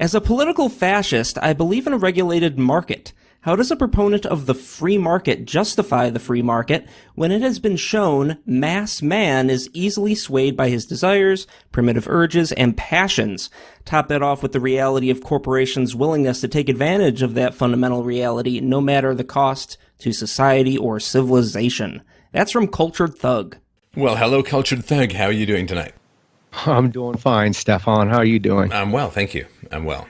As a political fascist, I believe in a regulated market. How does a proponent of the free market justify the free market when it has been shown mass man is easily swayed by his desires, primitive urges, and passions? Top that off with the reality of corporations' willingness to take advantage of that fundamental reality, no matter the cost to society or civilization. That's from Cultured Thug. Well, hello, Cultured Thug. How are you doing tonight? I'm doing fine, Stefan. How are you doing? I'm well, thank you. I'm well.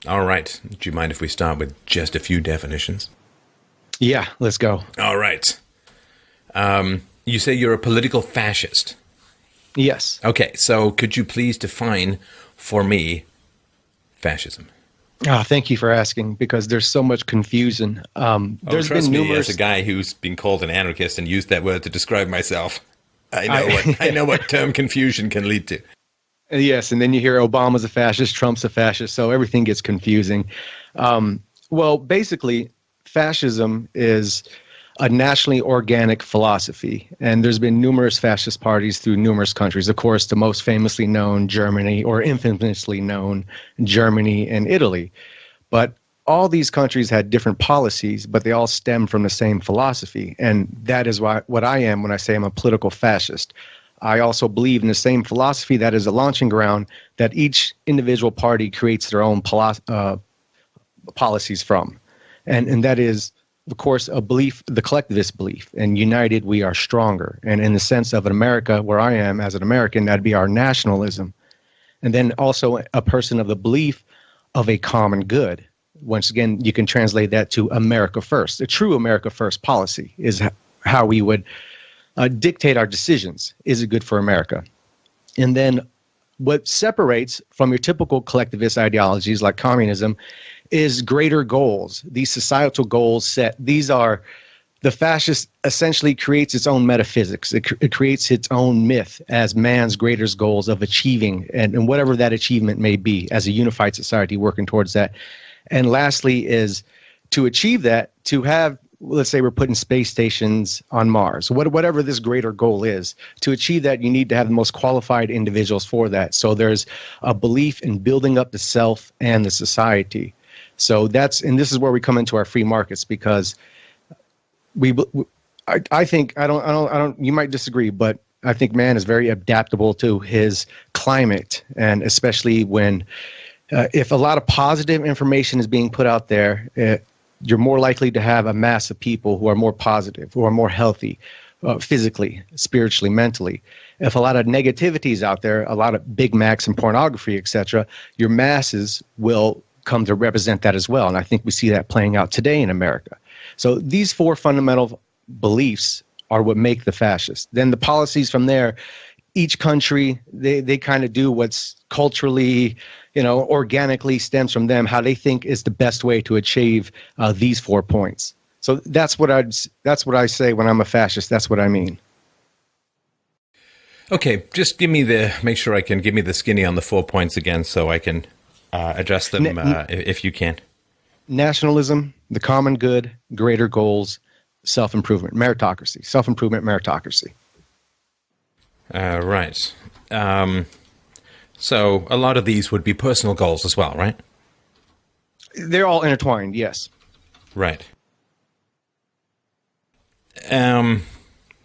All right. Do you mind if we start with just a few definitions? Yeah, let's go. All right. You say you're a political fascist. Yes. Okay, so could you please define for me fascism? Oh, thank you for asking, because there's so much confusion. There's trust been me, numerous... as a guy who's been called an anarchist and used that word to describe myself, I know what term confusion can lead to. Yes, and then you hear Obama's a fascist, Trump's a fascist, so everything gets confusing. Well, basically, fascism is a nationally organic philosophy, and there's been numerous fascist parties through numerous countries. Of course, the most famously known Germany, or infamously known Germany and Italy. But all these countries had different policies, but they all stem from the same philosophy, and that is what I am when I say I'm a political fascist. I also believe in the same philosophy that is a launching ground that each individual party creates their own policies from. And that is, of course, a belief, the collectivist belief, and united we are stronger. And in the sense of America, where I am as an American, that'd be our nationalism. And then also a person of the belief of a common good. Once again, you can translate that to America First. A true America First policy is how we would dictate our decisions. Is it good for America? And then what separates from your typical collectivist ideologies like communism is greater goals, these societal goals set. These are, the fascist essentially creates its own metaphysics. It creates its own myth as man's greatest goals of achieving, and whatever that achievement may be, as a unified society working towards that. And lastly is to achieve that, to have, let's say we're putting space stations on Mars, whatever this greater goal is, to achieve that, you need to have the most qualified individuals for that. So there's a belief in building up the self and the society. So that's, and this is where we come into our free markets, because I think, you might disagree, but I think man is very adaptable to his climate, and especially when, if a lot of positive information is being put out there, you're more likely to have a mass of people who are more positive, who are more healthy, physically, spiritually, mentally. If a lot of negativity is out there, a lot of Big Macs and pornography, etc., your masses will come to represent that as well. And I think we see that playing out today in America. So these four fundamental beliefs are what make the fascist. Then the policies from there, each country, they kind of do what's culturally, organically stems from them, how they think is the best way to achieve these 4 points. So that's what I say when I'm a fascist. That's what I mean. Okay, just make sure I can give me the skinny on the 4 points again, so I can address them if you can. Nationalism, the common good, greater goals, self-improvement, meritocracy, meritocracy. Right. So a lot of these would be personal goals as well, right? They're all intertwined, yes. Right.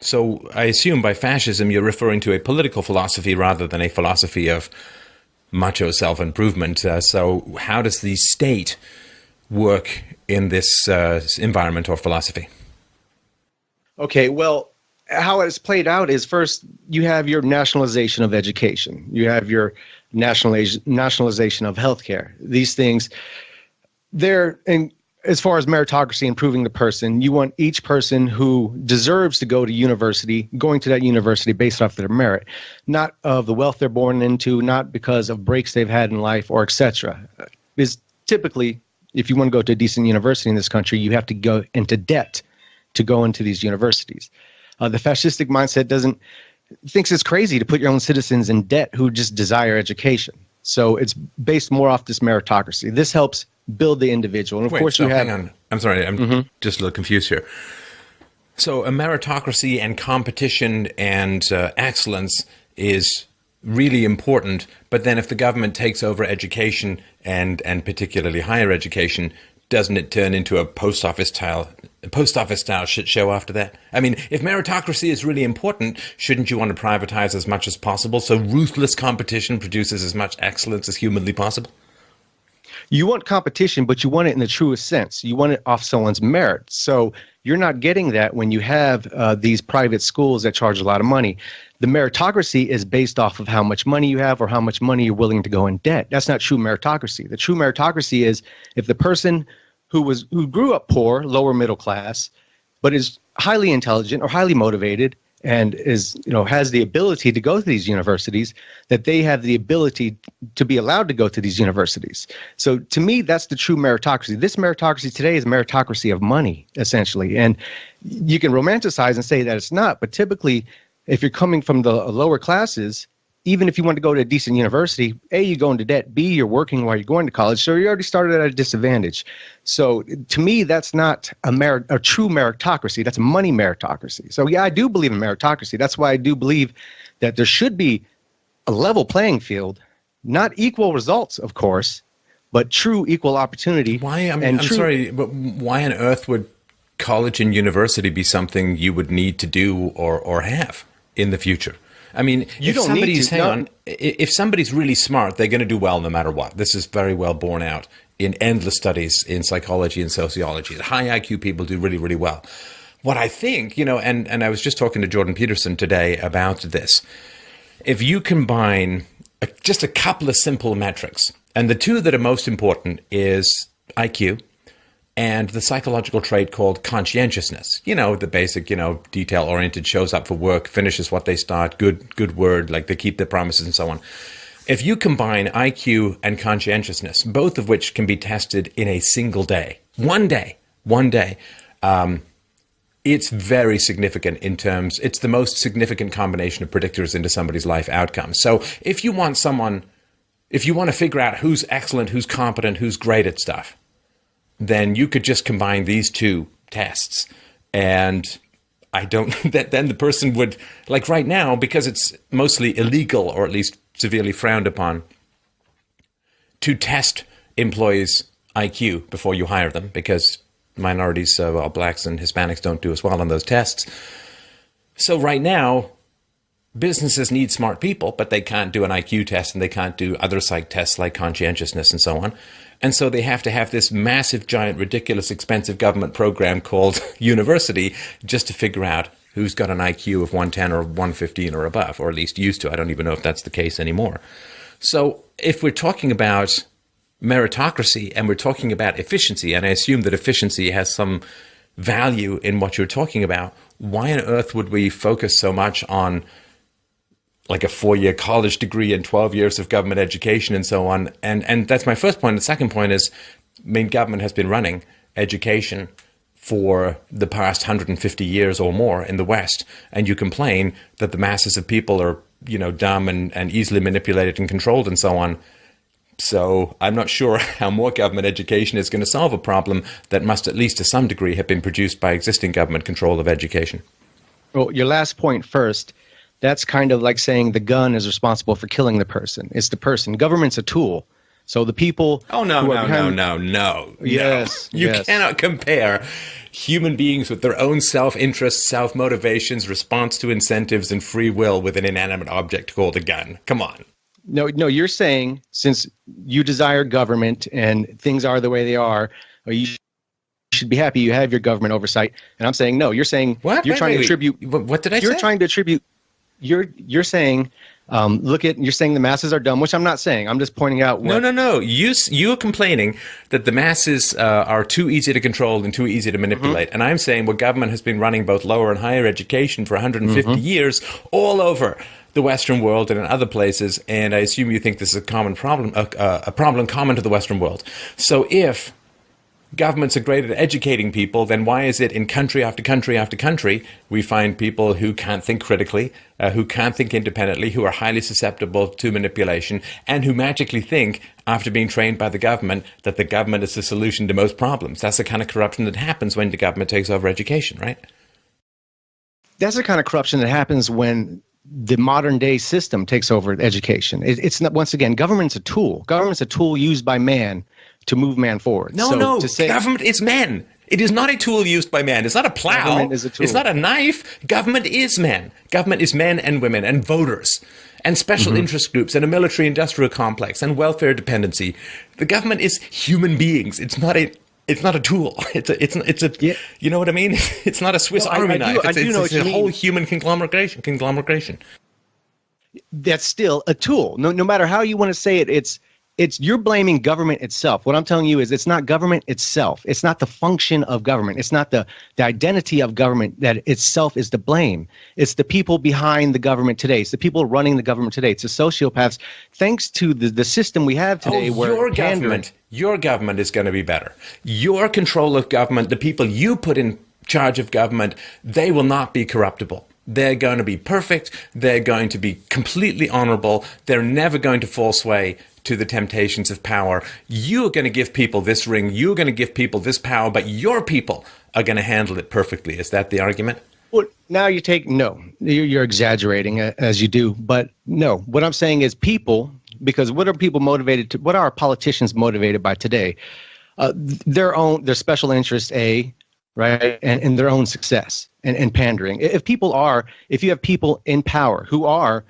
So I assume by fascism you're referring to a political philosophy rather than a philosophy of macho self-improvement. So how does the state work in this environment or philosophy? Okay, well, how it's played out is, first you have your nationalization of education. You have your nationalization of healthcare. These things, as far as meritocracy, improving the person, you want each person who deserves to go to university, going to that university based off their merit, not of the wealth they're born into, not because of breaks they've had in life or etc. Because typically, if you want to go to a decent university in this country, you have to go into debt to go into these universities. The fascistic mindset thinks it's crazy to put your own citizens in debt who just desire education. So it's based more off this meritocracy. This helps build the individual. And of course you have... Hang on. I'm sorry. I'm just a little confused here. So a meritocracy and competition and excellence is really important, but then if the government takes over education and particularly higher education, doesn't it turn into a post office style shit show after that? I mean, if meritocracy is really important, shouldn't you want to privatize as much as possible so ruthless competition produces as much excellence as humanly possible? You want competition, but you want it in the truest sense. You want it off someone's merit. So you're not getting that when you have these private schools that charge a lot of money. The meritocracy is based off of how much money you have or how much money you're willing to go in debt. That's not true meritocracy. The true meritocracy is if the person who grew up poor, lower middle class, but is highly intelligent or highly motivated and has the ability to go to these universities, that they have the ability to be allowed to go to these universities. So to me, that's the true meritocracy. This meritocracy today is a meritocracy of money, essentially. And you can romanticize and say that it's not, but typically, if you're coming from the lower classes, even if you want to go to a decent university, A, you go into debt, B, you're working while you're going to college, so you already started at a disadvantage. So to me, that's not a true meritocracy. That's a money meritocracy. So yeah, I do believe in meritocracy. That's why I do believe that there should be a level playing field, not equal results, of course, but true equal opportunity. Why? I'm sorry, but why on earth would college and university be something you would need to do or have in the future? I mean, if somebody's really smart, they're going to do well no matter what. This is very well borne out in endless studies in psychology and sociology. High IQ people do really, really well. What I think, and I was just talking to Jordan Peterson today about this. If you combine just a couple of simple metrics, and the two that are most important is IQ and the psychological trait called conscientiousness. The basic, detail-oriented, shows up for work, finishes what they start, good word, like they keep their promises and so on. If you combine IQ and conscientiousness, both of which can be tested in a single day, one day, it's very significant it's the most significant combination of predictors into somebody's life outcomes. So if you want to figure out who's excellent, who's competent, who's great at stuff, then you could just combine these two tests. And then the person would, like right now, because it's mostly illegal or at least severely frowned upon to test employees' IQ before you hire them, because minorities, blacks and Hispanics don't do as well on those tests. So right now, businesses need smart people, but they can't do an IQ test and they can't do other psych tests like conscientiousness and so on. And so they have to have this massive, giant, ridiculous, expensive government program called university just to figure out who's got an IQ of 110 or 115 or above, or at least used to. I don't even know if that's the case anymore. So if we're talking about meritocracy and we're talking about efficiency, and I assume that efficiency has some value in what you're talking about, why on earth would we focus so much on like a 4-year college degree and 12 years of government education and so on? And that's my first point. The second point is, government has been running education for the past 150 years or more in the West, and you complain that the masses of people are, dumb and easily manipulated and controlled and so on. So I'm not sure how more government education is going to solve a problem that must, at least to some degree, have been produced by existing government control of education. Well, your last point first. That's kind of like saying the gun is responsible for killing the person. It's the person. Government's a tool. So the people... Oh, no. Yes. You cannot compare human beings with their own self-interest, self-motivations, response to incentives, and free will with an inanimate object called a gun. Come on. No, you're saying since you desire government and things are the way they are, you should be happy you have your government oversight. And I'm saying, no, you're saying... What? You're trying to attribute... What did I say? You're trying to attribute... You're saying, you're saying the masses are dumb, which I'm not saying. I'm just pointing out what... No. You're complaining that the masses are too easy to control and too easy to manipulate. And I'm saying, government has been running both lower and higher education for 150 years all over the Western world and in other places. And I assume you think this is a common problem, a problem common to the Western world. So if governments are great at educating people, then why is it in country after country after country we find people who can't think critically, who can't think independently, who are highly susceptible to manipulation, and who magically think, after being trained by the government, that the government is the solution to most problems? That's the kind of corruption that happens when the government takes over education, right? That's the kind of corruption that happens when the modern day system takes over education. It's not, once again, government's a tool. Government's a tool used by man to move man forward. No, government is man. It is not a tool used by man. It's not a plow. Government is a tool. It's not a knife. Government is man. Government is men and women and voters and special interest groups and a military-industrial complex and welfare dependency. The government is human beings. It's not a tool. It's a Yeah. You know what I mean? It's not a Swiss Army knife. It's a whole mean. human conglomeration. That's still a tool. No matter how you want to say it, it's you're blaming government itself. What I'm telling you is it's not government itself. It's not the function of government. It's not the identity of government that itself is to blame. It's the people behind the government today. It's the people running the government today. It's the sociopaths. Thanks to the system we have today, where your government is going to be better. Your control of government, the people you put in charge of government, they will not be corruptible. They're going to be perfect. They're going to be completely honorable. They're never going to fall sway to the temptations of power. You're going to give people this ring. You're going to give people this power, but your people are going to handle it perfectly. Is that the argument? Well, now you're exaggerating as you do, but no. What I'm saying is people, because what are people motivated to? What are politicians motivated by today? Their special interest, right, and their own success and pandering. If you have people in power who are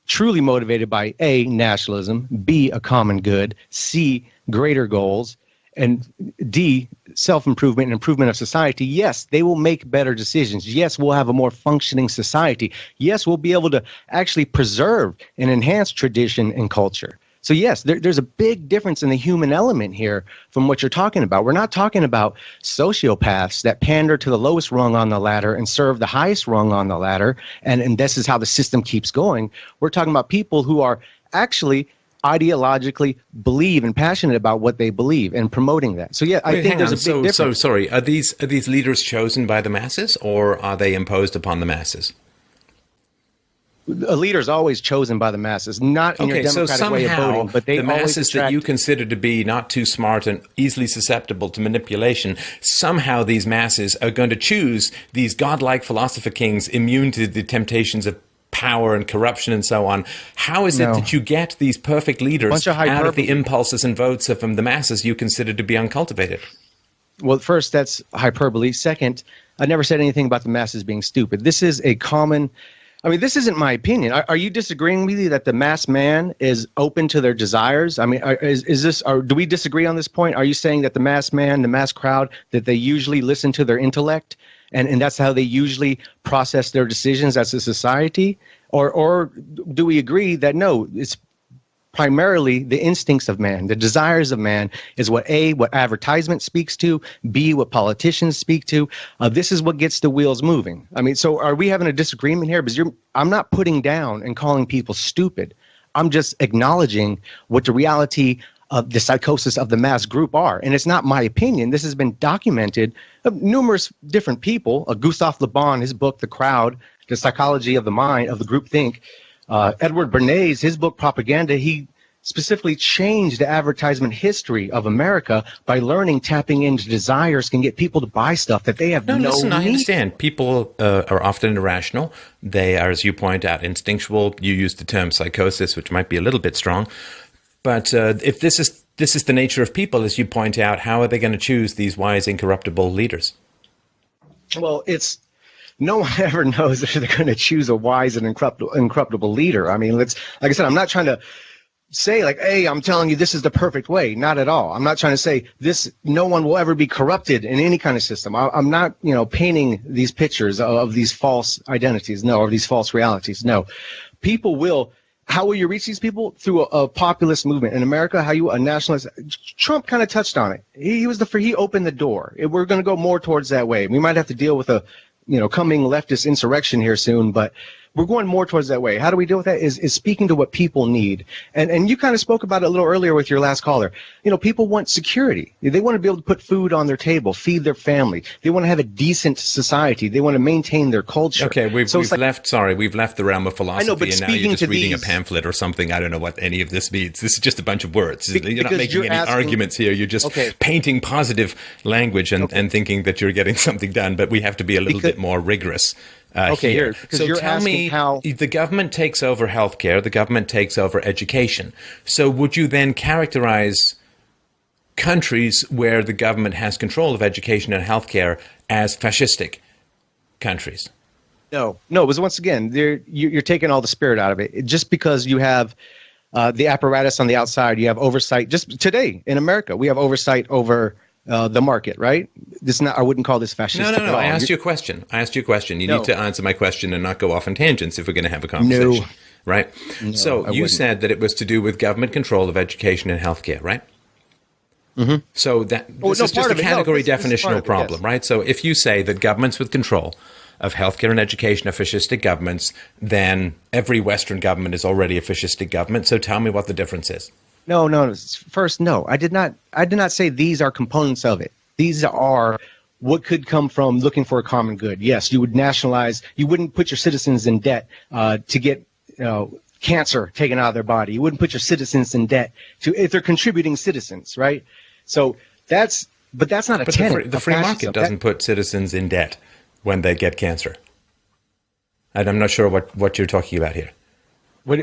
truly motivated by A, nationalism, B, a common good, C, greater goals, and D, self-improvement and improvement of society, yes, they will make better decisions. Yes, we'll have a more functioning society. Yes, we'll be able to actually preserve and enhance tradition and culture. So yes, there's a big difference in the human element here from what you're talking about. We're not talking about sociopaths that pander to the lowest rung on the ladder and serve the highest rung on the ladder, and this is how the system keeps going. We're talking about people who are actually ideologically believe and passionate about what they believe and promoting that. So yeah, I think there's a big difference. So sorry, are these leaders chosen by the masses, or are they imposed upon the masses? A leader is always chosen by the masses, not in your democratic way of voting, but they the masses attract that you consider to be not too smart and easily susceptible to manipulation, somehow these masses are going to choose these godlike philosopher kings immune to the temptations of power and corruption and so on. How is it that you get these perfect leaders out of the impulses and votes of the masses you consider to be uncultivated? Well, first, that's hyperbole. Second, I never said anything about the masses being stupid. This is a common... I mean, this isn't my opinion. Are you disagreeing with me that the mass man is open to their desires? I mean, do we disagree on this point? Are you saying that the mass man, the mass crowd, that they usually listen to their intellect, and that's how they usually process their decisions as a society? Or do we agree that no, it's primarily the instincts of man, the desires of man is what advertisement speaks to, B, what politicians speak to. This is what gets the wheels moving. I mean, so are we having a disagreement here? Because I'm not putting down and calling people stupid. I'm just acknowledging what the reality of the psychosis of the mass group are. And it's not my opinion. This has been documented of numerous different people. Gustave Le Bon, his book, The Crowd, The Psychology of the Mind, of the Groupthink. Edward Bernays, his book Propaganda, he specifically changed the advertisement history of America by tapping into desires can get people to buy stuff that they have no need. I understand. People are often irrational. They are, as you point out, instinctual. You use the term psychosis, which might be a little bit strong. But if this is the nature of people, as you point out, how are they going to choose these wise, incorruptible leaders? Well, no one ever knows if they're going to choose a wise and incorruptible leader. I mean, like I said, I'm not trying to say like, hey, I'm telling you this is the perfect way. Not at all. I'm not trying to say no one will ever be corrupted in any kind of system. I'm not, painting these pictures of these false identities, or these false realities. No, people will. How will you reach these people? Through a populist movement in America. A nationalist? Trump kind of touched on it. He opened the door. We're going to go more towards that way. We might have to deal with a coming leftist insurrection here soon, but we're going more towards that way. How do we deal with that? Is speaking to what people need. And you kind of spoke about it a little earlier with your last caller. People want security. They want to be able to put food on their table, feed their family. They want to have a decent society. They want to maintain their culture. Okay, we've left the realm of philosophy, and now you're just reading a pamphlet or something. I don't know what any of this means. This is just a bunch of words. You're not making any arguments here. You're just painting positive language and thinking that you're getting something done, but we have to be a little bit more rigorous Okay, here. because So you're tell asking me, how- the government takes over healthcare, the government takes over education. So would you then characterize countries where the government has control of education and healthcare as fascistic countries? No, because once again, you're taking all the spirit out of it. Just because you have the apparatus on the outside, you have oversight. Just today in America, we have oversight over the market, right? I wouldn't call this fascist. No. I asked you a question. You need to answer my question and not go off on tangents if we're going to have a conversation. No. Right? No, so I you wouldn't. said that it was to do with government control of education and healthcare, right? Mm-hmm. So this is just a category definitional problem, right? So if you say that governments with control of healthcare and education are fascistic governments, then every Western government is already a fascistic government. So tell me what the difference is. No. First, no. I did not say these are components of it. These are what could come from looking for a common good. Yes, you would nationalize. You wouldn't put your citizens in debt to get cancer taken out of their body. You wouldn't put your citizens in debt if they're contributing citizens, right? So that's not a tenet. The free market doesn't put citizens in debt when they get cancer. And I'm not sure what you're talking about here.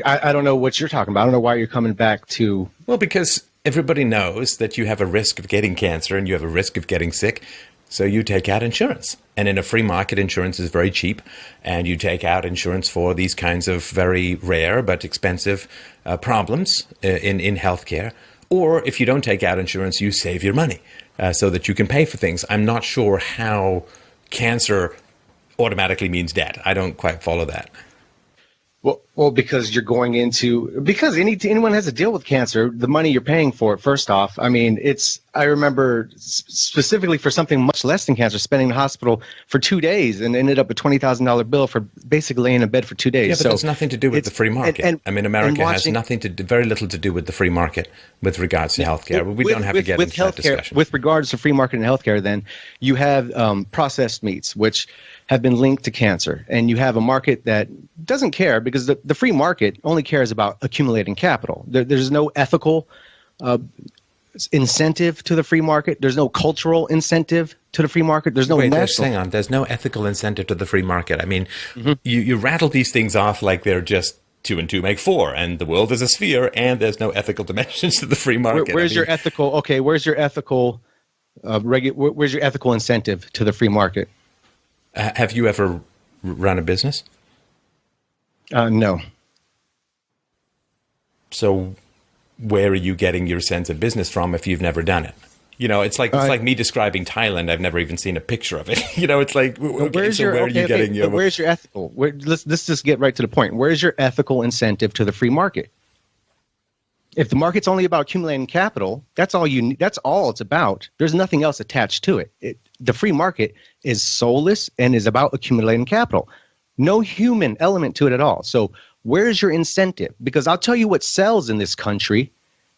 I don't know what you're talking about. I don't know why you're coming back to... Well, because everybody knows that you have a risk of getting cancer and you have a risk of getting sick, so you take out insurance. And in a free market, insurance is very cheap, and you take out insurance for these kinds of very rare but expensive problems in healthcare. Or if you don't take out insurance, you save your money so that you can pay for things. I'm not sure how cancer automatically means debt. I don't quite follow that. Well, because you're going into, because anyone has to deal with cancer, the money you're paying for it, first off. I mean, I remember specifically for something much less than cancer, spending in the hospital for 2 days and ended up a $20,000 bill for basically laying in bed for 2 days. Yeah, but that's nothing to do with the free market. America has very little to do with the free market with regards to healthcare. We don't have to get into that discussion. With regards to free market and healthcare, then you have processed meats, which have been linked to cancer, and you have a market that doesn't care because the free market only cares about accumulating capital. There's no ethical incentive to the free market. There's no cultural incentive to the free market. There's no national. Hang on. There's no ethical incentive to the free market. I mean, you rattle these things off like they're just 2 and 2 make 4, and the world is a sphere, and there's no ethical dimensions to the free market. Where's your ethical? Okay, where's your ethical? Where's your ethical incentive to the free market? Have you ever run a business? No. So where are you getting your sense of business from if you've never done it? You know, it's like me describing Thailand. I've never even seen a picture of it. You know, it's like, where's your ethical? Let's just get right to the point. Where's your ethical incentive to the free market? If the market's only about accumulating capital, that's all it's about. There's nothing else attached to it. The free market is soulless and is about accumulating capital. No human element to it at all. So where's your incentive? Because I'll tell you what sells in this country,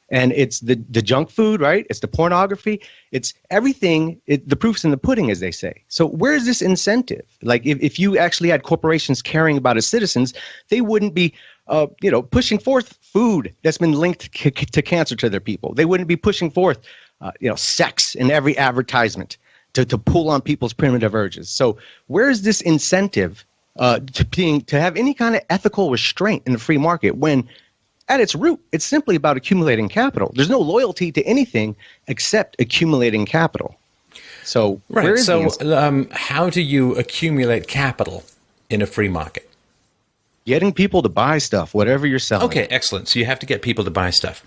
and it's the junk food, right? It's the pornography. It's everything. The proof's in the pudding, as they say. So where's this incentive? Like if you actually had corporations caring about its citizens, they wouldn't be pushing forth food that's been linked to cancer to their people. They wouldn't be pushing forth sex in every advertisement to pull on people's primitive urges. So where's this incentive to have any kind of ethical restraint in the free market when at its root, it's simply about accumulating capital. There's no loyalty to anything except accumulating capital. So right. How do you accumulate capital in a free market? Getting people to buy stuff, whatever you're selling. Okay, excellent. So you have to get people to buy stuff.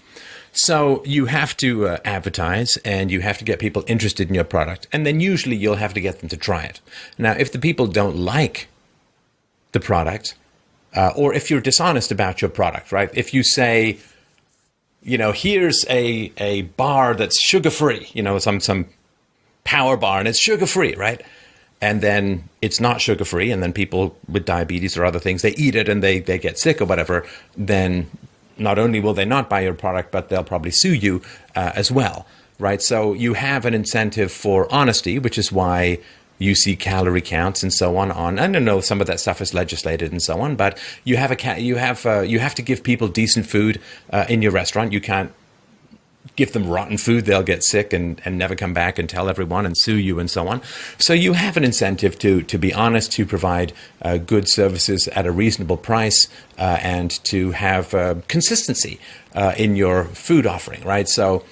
So you have to advertise, and you have to get people interested in your product. And then usually you'll have to get them to try it. Now, if the people don't like the product, or if you're dishonest about your product, right? If you say, here's a bar that's sugar-free, some power bar, and it's sugar-free, right? And then it's not sugar-free, and then people with diabetes or other things, they eat it and they get sick or whatever, then not only will they not buy your product, but they'll probably sue you as well, right? So you have an incentive for honesty, which is why you see calorie counts and so on. I don't know, some of that stuff is legislated and so on, but you have to give people decent food in your restaurant. You can't give them rotten food, they'll get sick and never come back and tell everyone and sue you and so on. So you have an incentive to be honest, to provide good services at a reasonable price, and to have consistency in your food offering, right? So,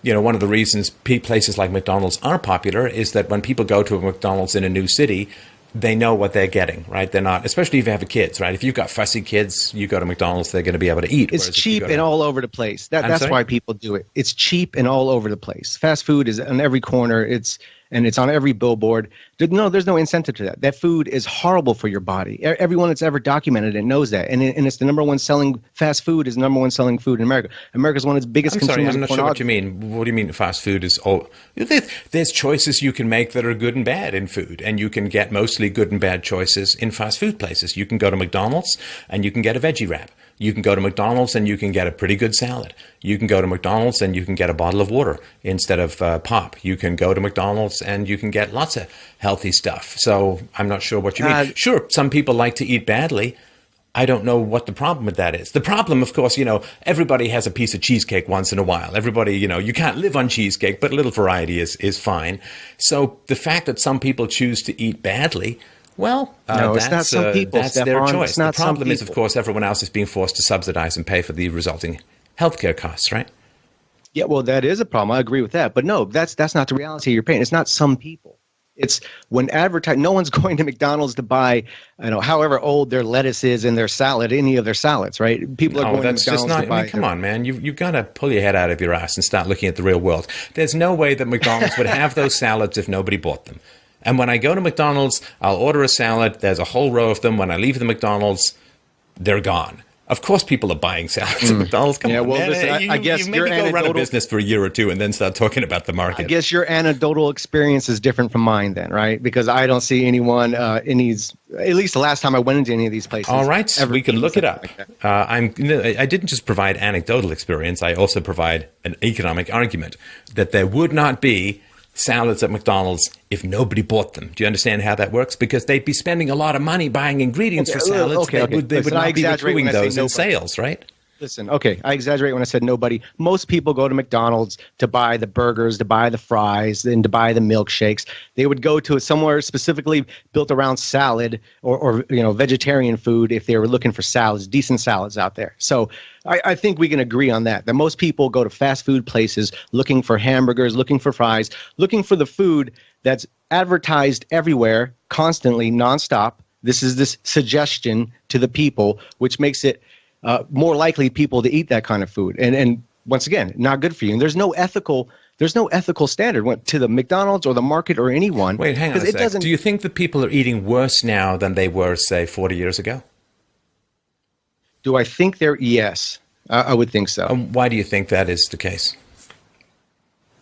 one of the reasons places like McDonald's are popular is that when people go to a McDonald's in a new city, they know what they're getting, right? They're not, especially if you have kids, right? If you've got fussy kids, you go to McDonald's, they're going to be able to eat. It's cheap and all over the place. That's why people do it. It's cheap and all over the place. Fast food is on every corner. It's on every billboard. There's no incentive to that. That food is horrible for your body. Everyone that's ever documented it knows that. And it's the number one selling, fast food is the number one selling food in America. America's one of its biggest consumers. I'm not sure what you mean. What do you mean fast food is all? There's choices you can make that are good and bad in food. And you can get mostly good and bad choices in fast food places. You can go to McDonald's and you can get a veggie wrap. You can go to McDonald's and you can get a pretty good salad. You can go to McDonald's and you can get a bottle of water instead of pop. You can go to McDonald's and you can get lots of healthy stuff. So I'm not sure what you mean. Sure, some people like to eat badly. I don't know what the problem with that is. The problem, of course, everybody has a piece of cheesecake once in a while. Everybody, you can't live on cheesecake, but a little variety is fine. So the fact that some people choose to eat badly, well, no, it's not some people, that's Stefan. their choice. It's not the problem some is, of course, everyone else is being forced to subsidize and pay for the resulting healthcare costs, right? Yeah, well, that is a problem. I agree with that. But no, that's not the reality you're paying. It's not some people. It's when no one's going to McDonald's to buy, however old their lettuce is in their salad, any of their salads, right? People are going to McDonald's to buy. Come on, man. You've got to pull your head out of your ass and start looking at the real world. There's no way that McDonald's would have those salads if nobody bought them. And when I go to McDonald's, I'll order a salad. There's a whole row of them. When I leave the McDonald's, they're gone. Of course, people are buying salads at McDonald's. Come on, man. Listen, I guess you maybe go run a business for a year or two and then start talking about the market. I guess your anecdotal experience is different from mine then, right? Because I don't see anyone in these, at least the last time I went into any of these places. All right, we can look it up. Like I didn't just provide anecdotal experience. I also provide an economic argument that there would not be salads at McDonald's if nobody bought them. Do you understand how that works? Because they'd be spending a lot of money buying ingredients for salads. They would not be accruing those in sales, right? Listen, okay, I exaggerate when I said nobody. Most people go to McDonald's to buy the burgers, to buy the fries, and to buy the milkshakes. They would go to somewhere specifically built around salad or vegetarian food if they were looking for salads, decent salads out there. So I think we can agree on that most people go to fast food places looking for hamburgers, looking for fries, looking for the food that's advertised everywhere, constantly, nonstop. This is this suggestion to the people, which makes it more likely people to eat that kind of food. And once again, not good for you. And there's no ethical standard to the McDonald's or the market or anyone. Wait, hang on a sec. Do you think that people are eating worse now than they were, say, 40 years ago? Do I think yes, I would think so. Why do you think that is the case?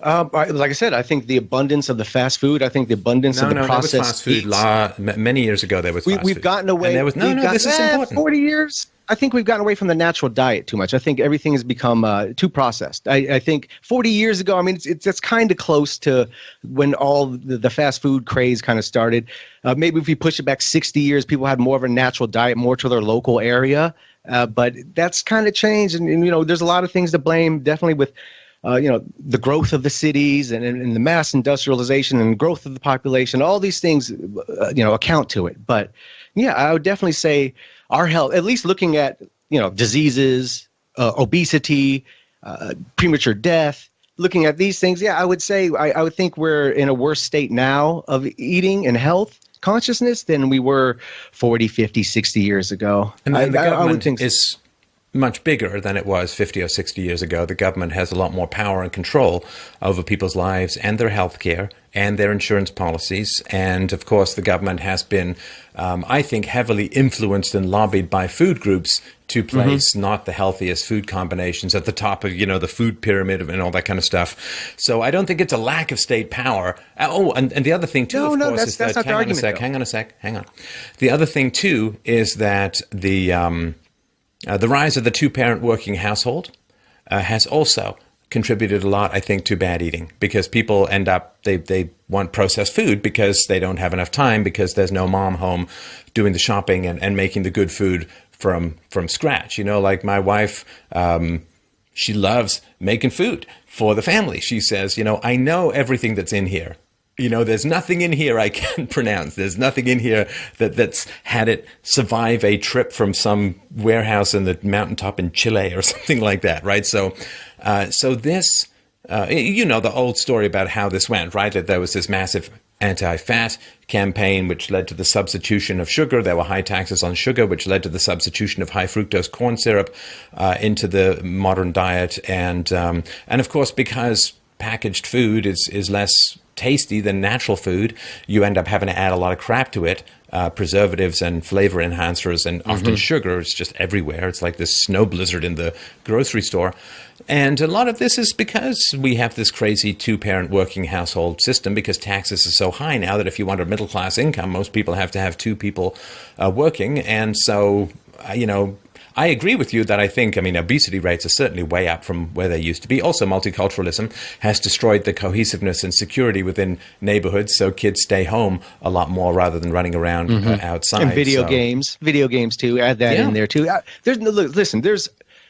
Like I said, I think the abundance of the fast food. I think the abundance of the processed there was fast food. Many years ago, there was fast food. We've gotten away. And this is important. 40 years. I think we've gotten away from the natural diet too much. I think everything has become too processed. I think 40 years ago, I mean, it's kind of close to when all the fast food craze kind of started. Maybe if we push it back 60 years, people had more of a natural diet, more to their local area. But that's kind of changed. And there's a lot of things to blame, definitely with the growth of the cities and the mass industrialization and growth of the population. All these things, account to it. But yeah, I would definitely say our health, at least looking at, diseases, obesity, premature death, looking at these things, yeah, I would say I would think we're in a worse state now of eating and health consciousness than we were 40, 50, 60 years ago. And the government is much bigger than it was 50 or 60 years ago. The government has a lot more power and control over people's lives and their health care and their insurance policies. And of course, the government has been, I think, heavily influenced and lobbied by food groups to place not the healthiest food combinations at the top of, the food pyramid and all that kind of stuff. So I don't think it's a lack of state power. And the other thing too, of course, is that, hang on a sec. The other thing too is that the rise of the two-parent working household has also contributed a lot, I think, to bad eating, because people end up, they want processed food because they don't have enough time, because there's no mom home doing the shopping and making the good food from scratch. Like my wife, she loves making food for the family. She says, I know everything that's in here. There's nothing in here I can't pronounce. There's nothing in here that's had it survive a trip from some warehouse in the mountaintop in Chile or something like that, right? So this, the old story about how this went, right? That there was this massive anti-fat campaign, which led to the substitution of sugar. There were high taxes on sugar, which led to the substitution of high fructose corn syrup into the modern diet. And of course, because packaged food is less tasty than natural food, you end up having to add a lot of crap to it, preservatives and flavor enhancers, and often sugar. It's just everywhere. It's like this snow blizzard in the grocery store. And a lot of this is because we have this crazy two-parent working household system, because taxes are so high now that if you want a middle-class income, most people have to have two people working. And so, I agree with you that I think, obesity rates are certainly way up from where they used to be. Also, multiculturalism has destroyed the cohesiveness and security within neighborhoods, so kids stay home a lot more rather than running around outside. And video games too, add that in there too.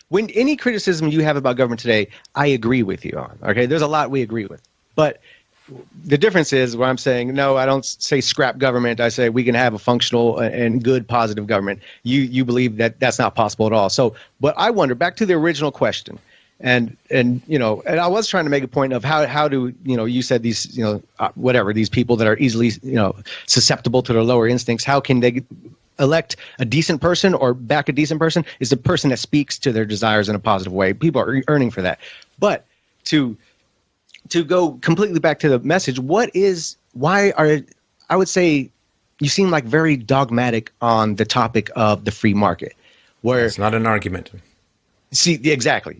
When any criticism you have about government today, I agree with you on, okay? There's a lot we agree with. But the difference is where I'm saying, no, I don't say scrap government. I say we can have a functional and good, positive government. You believe that that's not possible at all. So, but I wonder, back to the original question, and I was trying to make a point of how do, you said these, these people that are easily, susceptible to their lower instincts, how can they elect a decent person or back a decent person? Is the person that speaks to their desires in a positive way. People are earning for that. But to go completely back to the message, I would say you seem like very dogmatic on the topic of the free market. Where it's not an argument. See, exactly.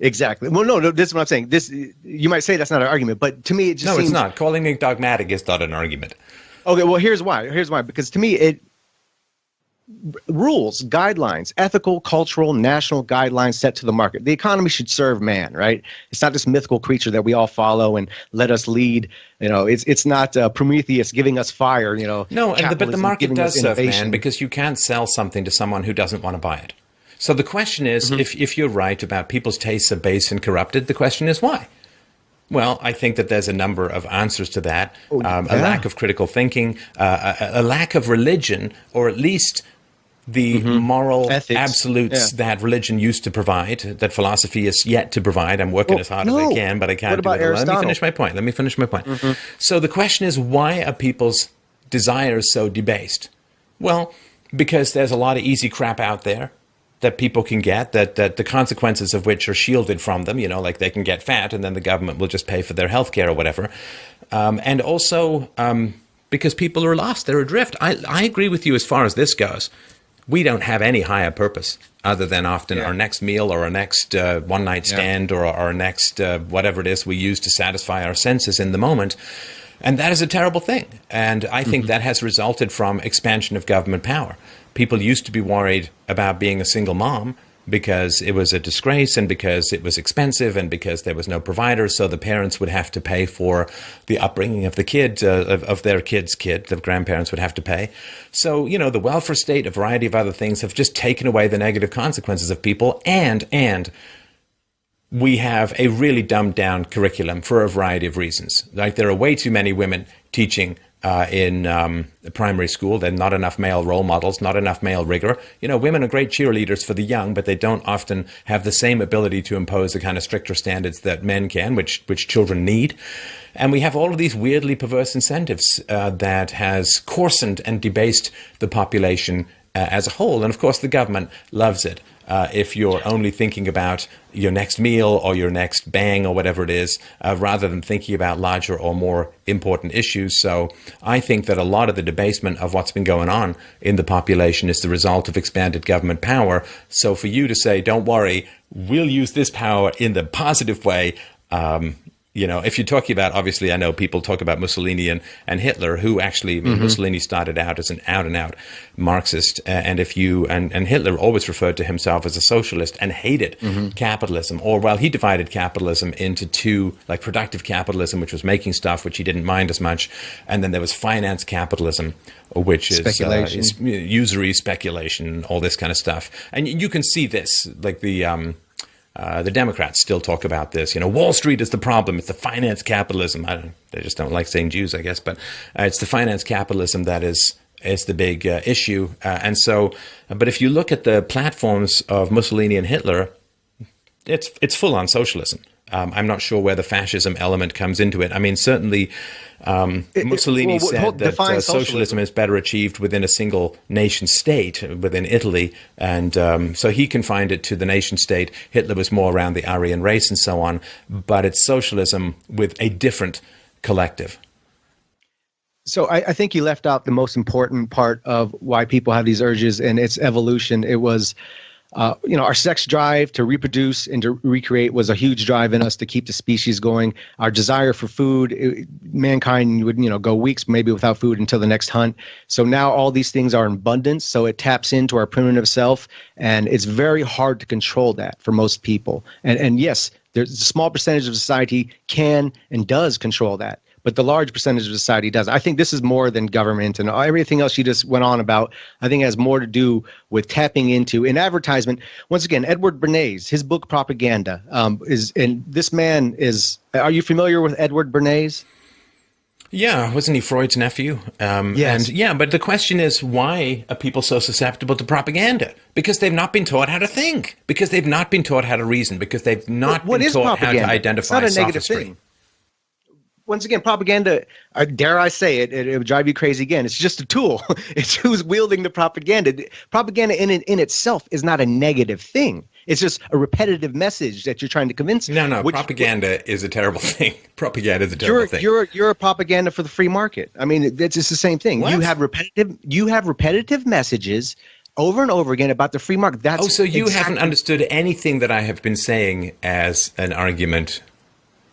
Well, no, this is what I'm saying. This, you might say that's not an argument, but to me it just seems... No, it's not. Calling it dogmatic is not an argument. Okay, well, here's why. Because to me, rules, guidelines, ethical, cultural, national guidelines set to the market. The economy should serve man, right? It's not this mythical creature that we all follow and let us lead. It's not Prometheus giving us fire. No, but the market does serve man, because you can't sell something to someone who doesn't want to buy it. So the question is, if you're right about people's tastes are base and corrupted, the question is why? Well, I think that there's a number of answers to that. A lack of critical thinking, a lack of religion, or at least the moral ethics, absolutes that religion used to provide, that philosophy is yet to provide. I'm working as hard as I can, but I can't do it alone. Let me finish my point. So the question is, why are people's desires so debased? Well, because there's a lot of easy crap out there that people can get, that the consequences of which are shielded from them, like they can get fat and then the government will just pay for their health care or whatever. And also because people are lost, they're adrift. I agree with you as far as this goes. We don't have any higher purpose other than often our next meal or our next one-night stand or our next whatever it is we use to satisfy our senses in the moment. And that is a terrible thing. And I think that has resulted from expansion of government power. People used to be worried about being a single mom because it was a disgrace and because it was expensive and because there was no provider, so the parents would have to pay for the upbringing of the kid, of their kid's kid. The grandparents would have to pay. So, the welfare state, a variety of other things have just taken away the negative consequences of people, and we have a really dumbed down curriculum for a variety of reasons. Like, there are way too many women teaching in primary school. There are not enough male role models, not enough male rigor. Women are great cheerleaders for the young, but they don't often have the same ability to impose the kind of stricter standards that men can, which children need. And we have all of these weirdly perverse incentives that has coarsened and debased the population as a whole. And of course, the government loves it. If you're only thinking about your next meal or your next bang or whatever it is, rather than thinking about larger or more important issues. So I think that a lot of the debasement of what's been going on in the population is the result of expanded government power. So for you to say, don't worry, we'll use this power in the positive way, if you're talking about, obviously, I know people talk about Mussolini and Hitler, who actually, Mussolini started out as an out-and-out Marxist, and Hitler always referred to himself as a socialist and hated capitalism, he divided capitalism into two, like productive capitalism, which was making stuff, which he didn't mind as much, and then there was finance capitalism, which is usury, speculation, all this kind of stuff. And you can see this, like the The Democrats still talk about this. Wall Street is the problem. It's the finance capitalism. They just don't like saying Jews, I guess. But it's the finance capitalism that is the big issue. But if you look at the platforms of Mussolini and Hitler, it's full on socialism. I'm not sure where the fascism element comes into it. I mean, certainly Mussolini said that socialism is better achieved within a single nation state, within Italy. And so he confined it to the nation state. Hitler was more around the Aryan race and so on. But it's socialism with a different collective. So I think you left out the most important part of why people have these urges and its evolution. It was our sex drive to reproduce and to recreate was a huge drive in us to keep the species going. Our desire for food, mankind would, go weeks maybe without food until the next hunt. So now all these things are in abundance. So it taps into our primitive self, and it's very hard to control that for most people. And yes, there's a small percentage of society can and does control that. But the large percentage of society doesn't. I think this is more than government and everything else you just went on about. I think it has more to do with tapping into in advertisement. Once again, Edward Bernays, his book Propaganda and this man is. Are you familiar with Edward Bernays? Yeah, wasn't he Freud's nephew? Yes. But the question is, why are people so susceptible to propaganda? Because they've not been taught how to think. Because they've not been taught how to reason. Because they've not been taught how to identify it's not a negative sophistry. thing. Once again, propaganda, dare I say it, it would drive you crazy again. It's just a tool. It's who's wielding the propaganda. Propaganda in itself is not a negative thing. It's just a repetitive message that you're trying to convince. No, propaganda is a terrible thing. Propaganda is a terrible thing. You're a propaganda for the free market. I mean, it's the same thing. What? You have repetitive messages over and over again about the free market. So you haven't understood anything that I have been saying as an argument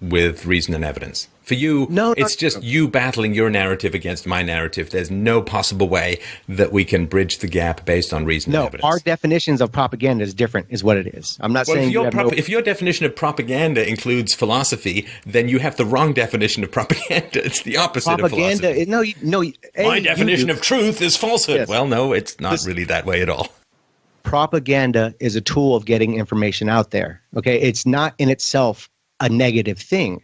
with reason and evidence. For you, it's just you battling your narrative against my narrative. There's no possible way that we can bridge the gap based on reason and evidence. Our definitions of propaganda is different, is what it is. I'm not saying if your definition of propaganda includes philosophy, then you have the wrong definition of propaganda. It's the opposite of philosophy. My definition of truth is falsehood. Yes. Well, no, it's not really that way at all. Propaganda is a tool of getting information out there. Okay, it's not in itself a negative thing.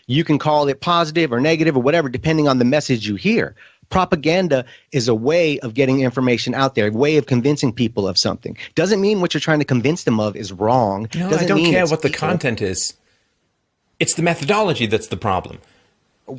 You can call it positive or negative or whatever, depending on the message you hear. Propaganda is a way of getting information out there, a way of convincing people of something. Doesn't mean what you're trying to convince them of is wrong. No, I don't care what the content is. It's the methodology that's the problem.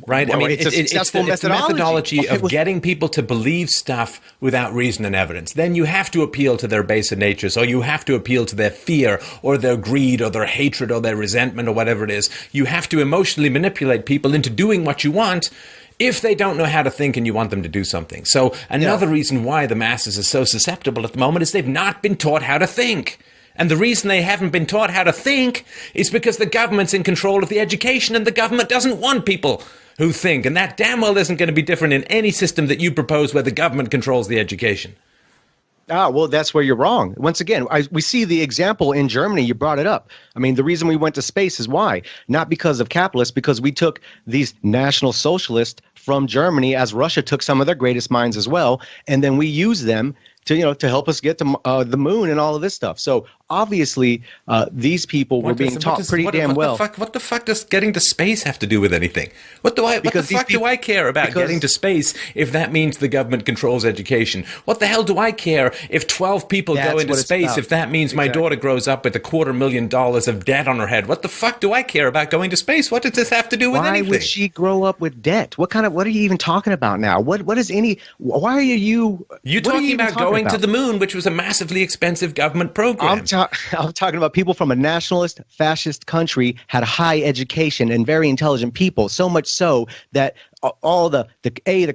Right? Well, it's the methodology of getting people to believe stuff without reason and evidence. Then you have to appeal to their baser natures, or you have to appeal to their fear or their greed or their hatred or their resentment or whatever it is. You have to emotionally manipulate people into doing what you want if they don't know how to think and you want them to do something. So another reason why the masses are so susceptible at the moment is they've not been taught how to think. And the reason they haven't been taught how to think is because the government's in control of the education, and the government doesn't want people who think. And that damn well isn't going to be different in any system that you propose where the government controls the education. Well, that's where you're wrong. Once again, we see the example in Germany. You brought it up. I mean, the reason we went to space is why? Not because of capitalists, because we took these national socialists from Germany, as Russia took some of their greatest minds as well, and then we use them to help us get to the moon and all of this stuff. So obviously, these people were being taught pretty damn well. What the fuck does getting to space have to do with anything? What the fuck do I care about getting to space if that means the government controls education? What the hell do I care if 12 people go into space if that means my daughter grows up with $250,000 of debt on her head? What the fuck do I care about going to space? What does this have to do with anything? Why would she grow up with debt? What are you even talking about now? Why are you talking about going to the moon, which was a massively expensive government program? I'm talking about people from a nationalist, fascist country had a high education and very intelligent people, so much so that all the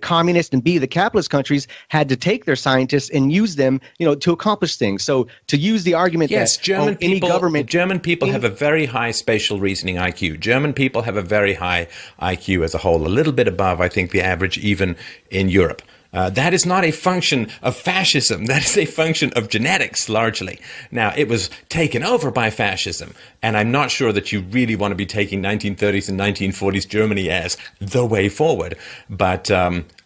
communist and B, the capitalist countries had to take their scientists and use them, to accomplish things. So to use the argument that German people have a very high spatial reasoning IQ. German people have a very high IQ as a whole, a little bit above, I think, the average even in Europe. That is not a function of fascism. That is a function of genetics, largely. Now, it was taken over by fascism, and I'm not sure that you really want to be taking 1930s and 1940s Germany as the way forward. But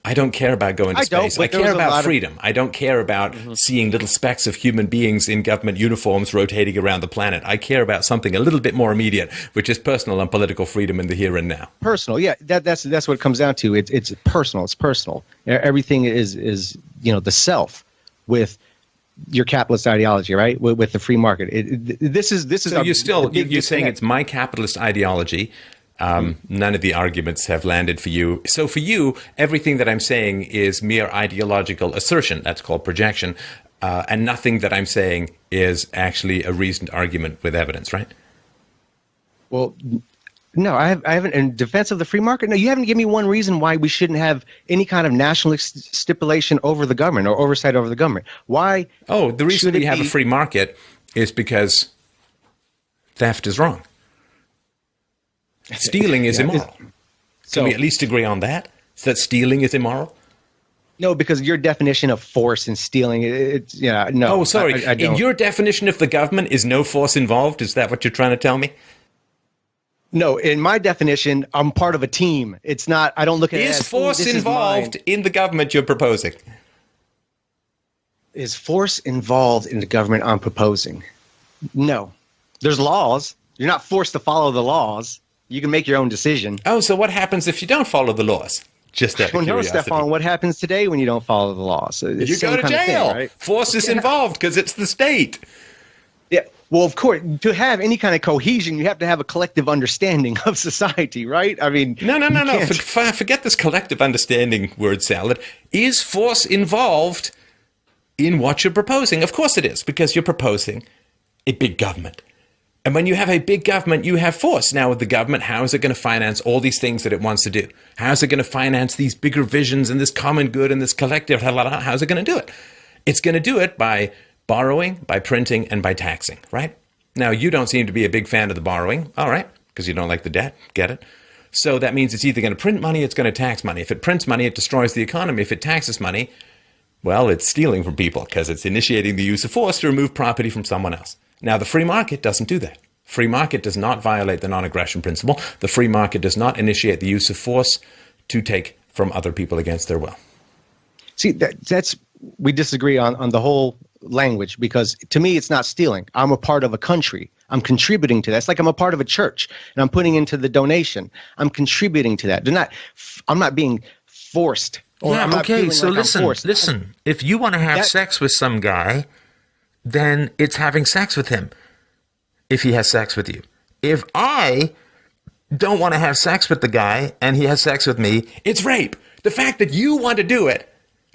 I don't care about going to space. I care about freedom. I don't care about seeing little specks of human beings in government uniforms rotating around the planet. I care about something a little bit more immediate, which is personal and political freedom in the here and now. Personal, yeah. That's what it comes down to. It's personal. It's personal. Everything is the self with your capitalist ideology, right? With the free market. This is. So you're saying it's my capitalist ideology. None of the arguments have landed for you. So for you, everything that I'm saying is mere ideological assertion. That's called projection. And nothing that I'm saying is actually a reasoned argument with evidence, right? Well, no, I haven't. In defense of the free market, no, you haven't given me one reason why we shouldn't have any kind of nationalist stipulation over the government or oversight over the government. Why? Oh, the reason we have a free market is because theft is wrong. Stealing is immoral. Can we at least agree on that? That stealing is immoral? No, because your definition of force and stealing, no. Oh, sorry. In your definition of the government is no force involved? Is that what you're trying to tell me? No, in my definition, I'm part of a team. It's not, I don't look at it as... Is force involved in the government you're proposing? Is force involved in the government I'm proposing? No. There's laws. You're not forced to follow the laws. You can make your own decision. Oh, so what happens if you don't follow the laws? Just out of curiosity. No, Stefan, what happens today when you don't follow the laws? You go to jail. Right? Force is involved because it's the state. Yeah. Well, of course, to have any kind of cohesion, you have to have a collective understanding of society, right? I mean, no. Forget this collective understanding word salad. Is force involved in what you're proposing? Of course it is, because you're proposing a big government. And when you have a big government, you have force. Now with the government, how is it going to finance all these things that it wants to do? How is it going to finance these bigger visions and this common good and this collective? How is it going to do it? It's going to do it by borrowing, by printing, and by taxing, right? Now, you don't seem to be a big fan of the borrowing, all right, because you don't like the debt, get it? So that means it's either going to print money, it's going to tax money. If it prints money, it destroys the economy. If it taxes money, well, it's stealing from people because it's initiating the use of force to remove property from someone else. Now, the free market doesn't do that. Free market does not violate the non-aggression principle. The free market does not initiate the use of force to take from other people against their will. See, we disagree on the whole language, because to me, it's not stealing. I'm a part of a country. I'm contributing to that. It's like I'm a part of a church and I'm putting into the donation. I'm contributing to that. I'm not being forced. Listen. If you want to have sex with some guy, then it's having sex with him. If he has sex with you. If I don't want to have sex with the guy and he has sex with me, it's rape. The fact that you want to do it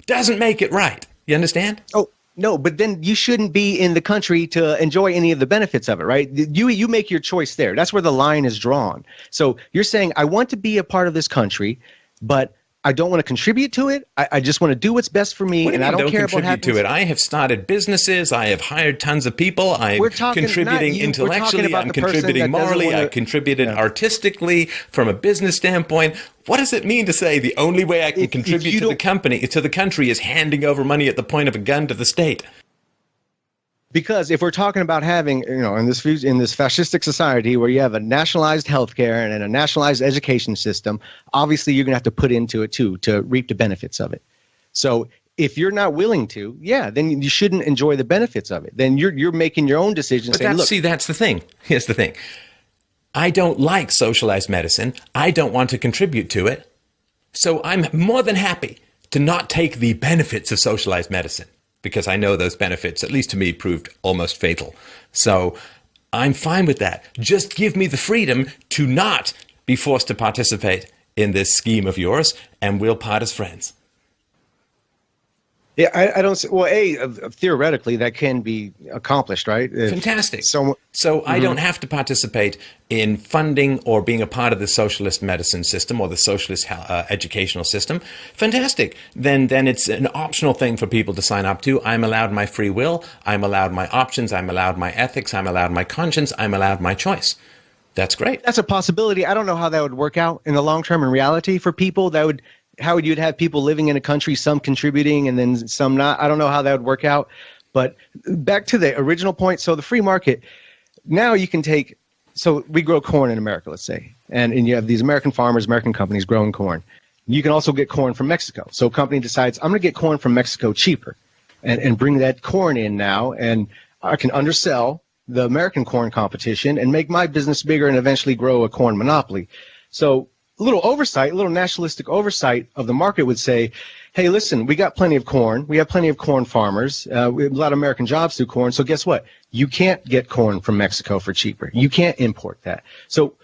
doesn't make it right. You understand? Oh, no, but then you shouldn't be in the country to enjoy any of the benefits of it, right? You make your choice there. That's where the line is drawn. So you're saying, I want to be a part of this country, but I don't want to contribute to it. I just want to do what's best for me, and I don't care about contribute to it. I have started businesses. I have hired tons of people. I'm contributing intellectually. I'm contributing morally. I contributed artistically from a business standpoint. What does it mean to say the only way I can contribute to the country is handing over money at the point of a gun to the state? Because if we're talking about having, in this fascistic society where you have a nationalized healthcare and a nationalized education system, obviously you're going to have to put into it too to reap the benefits of it. So if you're not willing to, then you shouldn't enjoy the benefits of it. Then you're making your own decisions. That's the thing. Here's the thing. I don't like socialized medicine. I don't want to contribute to it. So I'm more than happy to not take the benefits of socialized medicine, because I know those benefits, at least to me, proved almost fatal. So I'm fine with that. Just give me the freedom to not be forced to participate in this scheme of yours, and we'll part as friends. Yeah, I don't see. Well, theoretically, that can be accomplished, right? Fantastic. So I don't have to participate in funding or being a part of the socialist medicine system or the socialist educational system. Fantastic. Then it's an optional thing for people to sign up to. I'm allowed my free will. I'm allowed my options. I'm allowed my ethics. I'm allowed my conscience. I'm allowed my choice. That's great. That's a possibility. I don't know how that would work out in the long term in reality for people. How would you have people living in a country, some contributing and then some not? I don't know how that would work out. But back to the original point. So the free market, now you can so we grow corn in America, let's say, and you have these American farmers, American companies growing corn. You can also get corn from Mexico. So a company decides, I'm going to get corn from Mexico cheaper and bring that corn in now, and I can undersell the American corn competition and make my business bigger and eventually grow a corn monopoly. So a little oversight, a little nationalistic oversight of the market would say, hey, listen, we got plenty of corn. We have plenty of corn farmers. We have a lot of American jobs through corn. So guess what? You can't get corn from Mexico for cheaper. You can't import that. So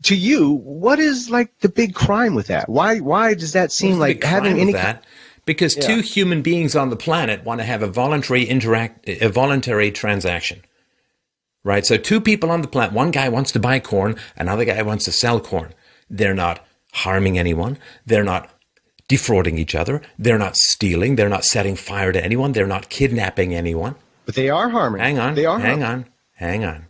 to you, what is like the big crime with that? Why does that seem like having any that? Because two human beings on the planet want to have a voluntary transaction, right? So two people on the planet, one guy wants to buy corn, another guy wants to sell corn. They're not harming anyone. They're not defrauding each other. They're not stealing. They're not setting fire to anyone. They're not kidnapping anyone. But they are harming. Hang on. They are Hang on.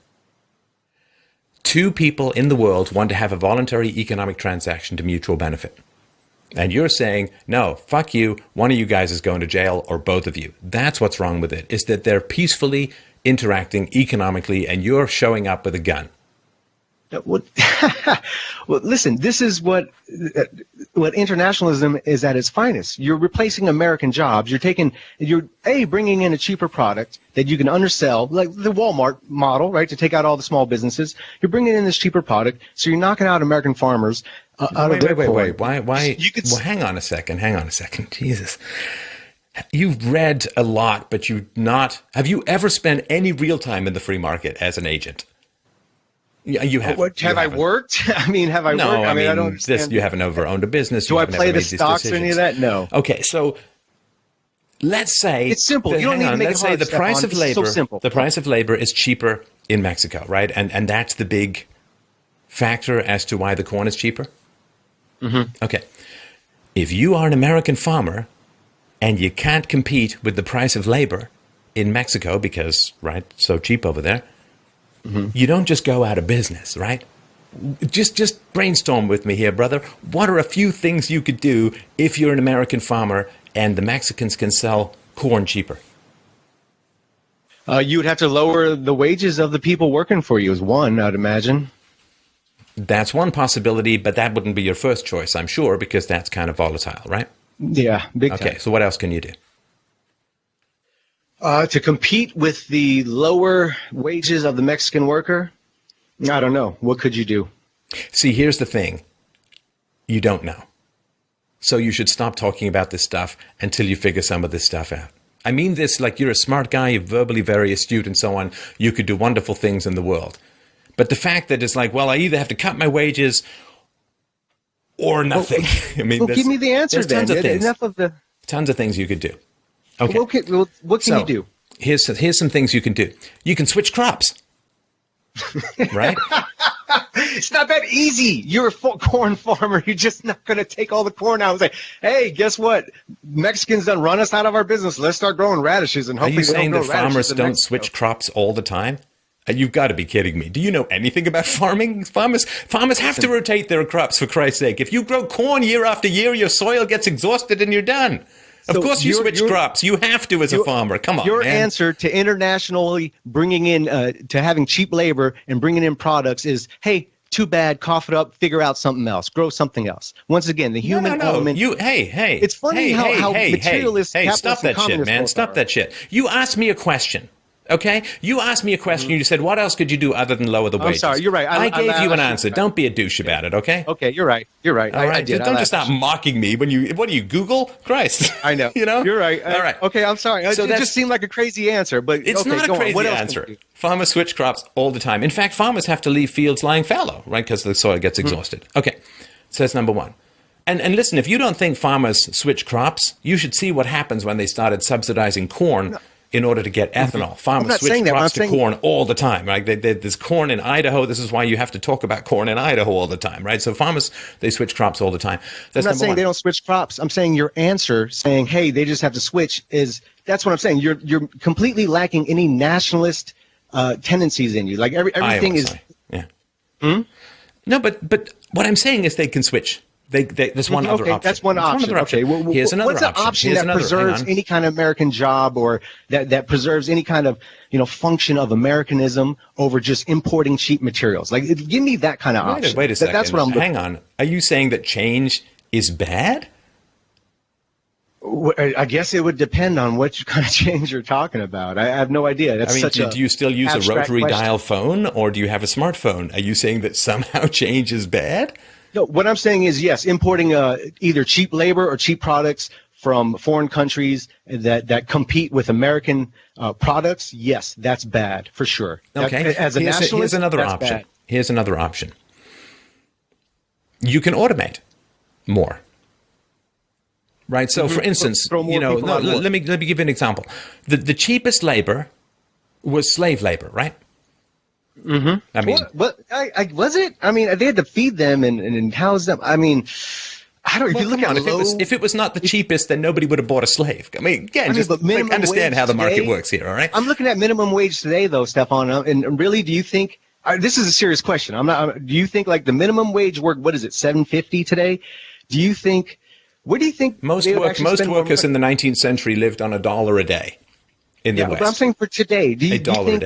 Two people in the world want to have a voluntary economic transaction to mutual benefit. And you're saying, no, fuck you, one of you guys is going to jail, or both of you. That's what's wrong with it, is that they're peacefully interacting economically and you're showing up with a gun. Well, listen, this is what internationalism is at its finest. You're replacing American jobs. You're bringing in a cheaper product that you can undersell, like the Walmart model, right, to take out all the small businesses. You're bringing in this cheaper product, so you're knocking out American farmers out of their corn. Wait. Why? Well, hang on a second. Jesus. You've read a lot, but have you ever spent any real time in the free market as an agent? You have. Have I worked? I mean, have I worked? I mean, I don't understand. You haven't ever owned a business. Do I play the stocks or any of that? No. Okay, so let's say it's simple. You don't need to make it hard. Let's say the price of labor. So simple. The price of labor is cheaper in Mexico, right? And that's the big factor as to why the corn is cheaper. Mm-hmm. Okay, if you are an American farmer and you can't compete with the price of labor in Mexico because it's so cheap over there. Mm-hmm. You don't just go out of business, right? Just brainstorm with me here, brother. What are a few things you could do if you're an American farmer and the Mexicans can sell corn cheaper? You would have to lower the wages of the people working for you is one, I'd imagine. That's one possibility, but that wouldn't be your first choice, I'm sure, because that's kind of volatile, right? Yeah, big time. Okay, so what else can you do? To compete with the lower wages of the Mexican worker, I don't know. What could you do? See, here's the thing. You don't know. So you should stop talking about this stuff until you figure some of this stuff out. I mean this like you're a smart guy, you're verbally very astute and so on. You could do wonderful things in the world. But the fact that it's like, well, I either have to cut my wages or nothing. I mean, give me the answer then. Tons of things you could do. Okay. What can you do? Here's some things you can do. You can switch crops. Right? It's not that easy. You're a corn farmer. You're just not going to take all the corn out and say, hey, guess what? Mexicans done run us out of our business. Let's start growing radishes and hopefully they don't grow radishes. Are you saying that farmers don't switch crops all the time? You've got to be kidding me. Do you know anything about farming? Farmers have to rotate their crops, for Christ's sake. If you grow corn year after year, your soil gets exhausted and you're done. Of course you switch crops. You have to as a farmer. Come on, Your man. answer to internationally bringing in, to having cheap labor and bringing in products is, hey, too bad, cough it up, figure out something else, grow something else. Once again, the human element. It's funny how materialist capitalists stop that shit, man. Stop that shit. You asked me a question. Okay? You asked me a question. You said, what else could you do other than lower the wages? I'm sorry. You're right. I gave you an answer. Don't be a douche about it, okay? Okay, you're right. All right. I did. Don't just stop mocking me when you, what do you, Google? Christ. I know. You know? You're right. All right. Okay, I'm sorry. It just seemed like a crazy answer, but it's not a crazy answer. Farmers switch crops all the time. In fact, farmers have to leave fields lying fallow, right? Because the soil gets exhausted. Okay. So that's number one. And listen, if you don't think farmers switch crops, you should see what happens when they started subsidizing corn in order to get ethanol. Farmers switch crops to corn all the time, right? There's corn in Idaho. This is why you have to talk about corn in Idaho all the time, right? So farmers, they switch crops all the time. That's I'm not saying they don't switch crops. I'm saying your answer saying, hey, they just have to switch that's what I'm saying. You're completely lacking any nationalist tendencies in you. Like everything is. Yeah. No, but what I'm saying is they can switch. There's one other option. That's one option. Okay, well, here's another option. What's an option that preserves any kind of American job or that preserves any kind of function of Americanism over just importing cheap materials? Like, give me that kind of option. Wait a second. That's what I'm looking. Hang on. Are you saying that change is bad? I guess it would depend on what kind of change you're talking about. I have no idea. That's do you still use a rotary question. dial phone, or do you have a smartphone? Are you saying that somehow change is bad? No, what I'm saying is, yes, importing either cheap labor or cheap products from foreign countries that compete with American products, yes, that's bad for sure. Okay. As a nationalist, here's another that's option. bad. Here's another option. You can automate more. Right. So, for instance, Throw more people on board. let me give you an example. The cheapest labor was slave labor, right? Mm-hmm. I mean, was it? I mean, they had to feed them and house them. I mean, I don't. If you look at if it was not the cheapest, then nobody would have bought a slave. I mean, again, understand how the market works here. All right. I'm looking at minimum wage today, though, Stefan. And really, do you think? This is a serious question. Do you think like the minimum wage work? What is it? $7.50 today? Do you think? What do you think? Most workers in the 19th century lived on $1 a day in the West. But I'm saying for today, do you think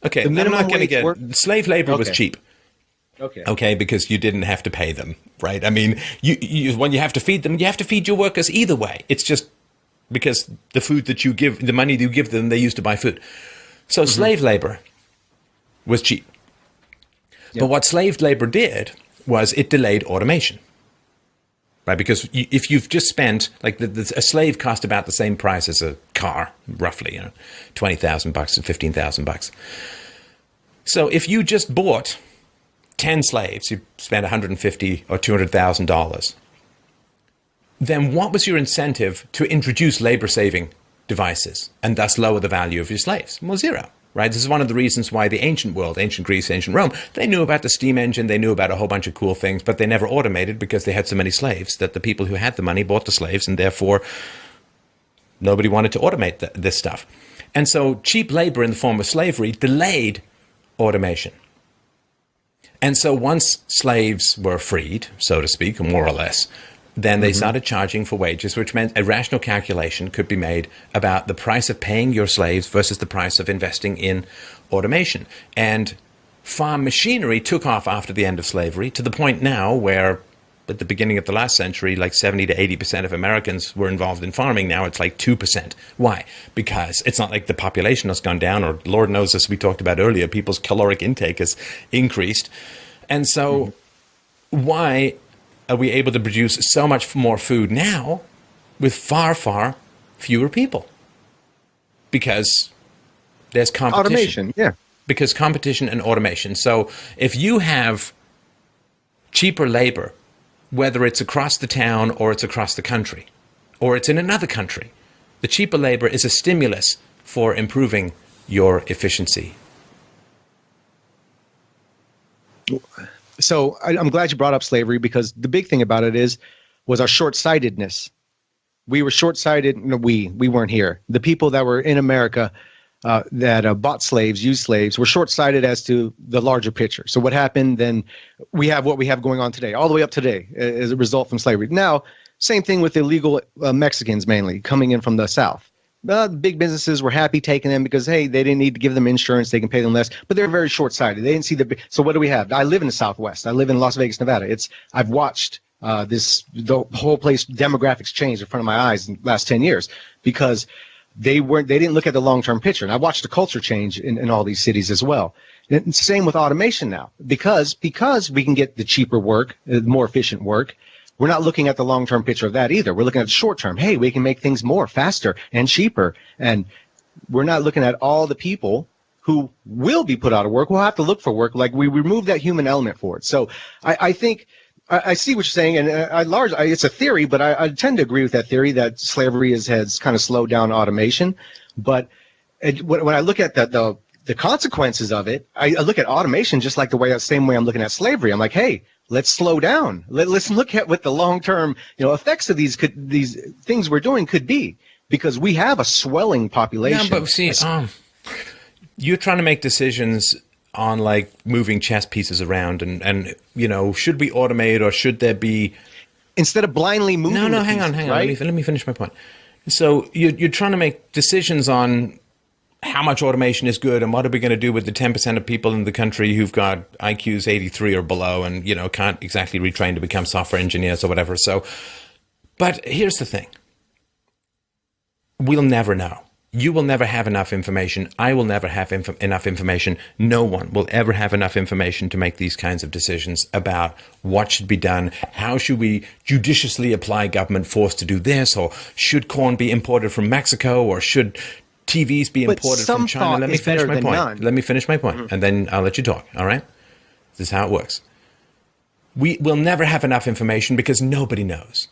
okay, the minimum I'm not going to wage get work? slave labor was cheap. Okay. Okay, because you didn't have to pay them, right? I mean, when you have to feed them, you have to feed your workers either way. It's just because the food that you give, the money you give them, they use to buy food. So slave labor was cheap. Yep. But what slave labor did was it delayed automation. Right, because if you've just spent, like a slave cost about the same price as a car, roughly, $20,000 and $15,000. So if you just bought 10 slaves, you spent $150,000 or $200,000. Then what was your incentive to introduce labor-saving devices and thus lower the value of your slaves? Well, zero. Right? This is one of the reasons why the ancient world, ancient Greece, ancient Rome, they knew about the steam engine, they knew about a whole bunch of cool things, but they never automated because they had so many slaves that the people who had the money bought the slaves, and therefore nobody wanted to automate this stuff. And so cheap labor in the form of slavery delayed automation. And so once slaves were freed, so to speak, more or less, then they started charging for wages, which meant a rational calculation could be made about the price of paying your slaves versus the price of investing in automation. And farm machinery took off after the end of slavery to the point now where at the beginning of the last century, like 70 to 80% of Americans were involved in farming. Now it's like 2%. Why? Because it's not like the population has gone down, or Lord knows, as we talked about earlier, people's caloric intake has increased. And so why are we able to produce so much more food now with far, far fewer people? Because there's competition. Automation, yeah. Because competition and automation. So if you have cheaper labor, whether it's across the town or it's across the country, or it's in another country, the cheaper labor is a stimulus for improving your efficiency. So I'm glad you brought up slavery, because the big thing about it was our short-sightedness. We were short-sighted. No, we weren't here. The people that were in America that bought slaves, used slaves, were short-sighted as to the larger picture. So what happened then? We have what we have going on today, all the way up today, as a result from slavery. Now, same thing with illegal Mexicans, mainly coming in from the South. Big businesses were happy taking them because, hey, they didn't need to give them insurance. They can pay them less, but they're very short-sighted. They didn't see so what do we have? I live in the Southwest. I live in Las Vegas, Nevada. I've watched the whole place demographics change in front of my eyes in the last 10 years because they didn't look at the long-term picture. And I watched the culture change in all these cities as well. And same with automation now, because we can get the cheaper work, more efficient work. We're not looking at the long-term picture of that either. We're looking at the short-term. Hey, we can make things more faster and cheaper. And we're not looking at all the people who will be put out of work. We'll have to look for work. Like, we remove that human element for it. So I think I see what you're saying, and it's a theory, but I tend to agree with that theory that slavery has kind of slowed down automation. But when I look at the consequences of it, I look at automation just like the same way I'm looking at slavery. I'm like, hey, let's slow down. Let's look at what the long-term effects of these things we're doing could be, because we have a swelling population. Yeah, but see, you're trying to make decisions on like moving chess pieces around, and should we automate or should there be? Instead of blindly moving. No, hang on. Right? Let me finish my point. So you're trying to make decisions on how much automation is good and what are we going to do with the 10% of people in the country who've got IQs 83 or below and, can't exactly retrain to become software engineers or whatever. So, but here's the thing. We'll never know. You will never have enough information. I will never have enough information. No one will ever have enough information to make these kinds of decisions about what should be done. How should we judiciously apply government force to do this? Or should corn be imported from Mexico? Or should TVs be imported from China? Let me finish my point. Let me finish my point, and then I'll let you talk. All right? This is how it works. We will never have enough information because nobody knows.